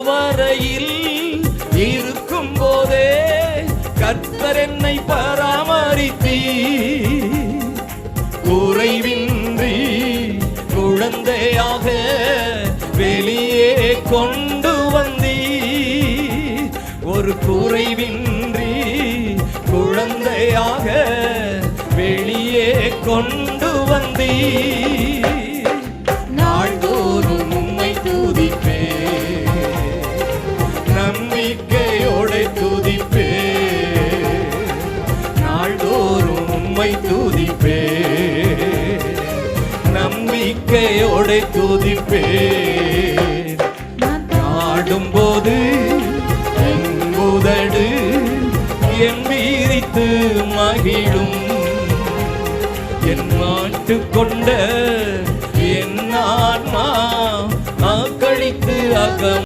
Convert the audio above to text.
வரையில் இருக்கும் போதே கர்த்தர் என்னை பராமரித்தீர். குறைவின்றி குழந்தையாக வெளியே கொண்டு வந்தீர். ஒரு குறைவின்றி குழந்தையாக வெளியே கொண்டு வந்தீர். நாள்தோறும் உம்மை துதிப்பே, நம்பிக்கையோடு துதிப்பே. நாள்தோறும் உம்மை துதிப்பே, நம்பிக்கையோடு துதிப்பே. பாடும்போது என் உதடு எம்பீரித்து மகிழும். என் மாட்டு கொண்ட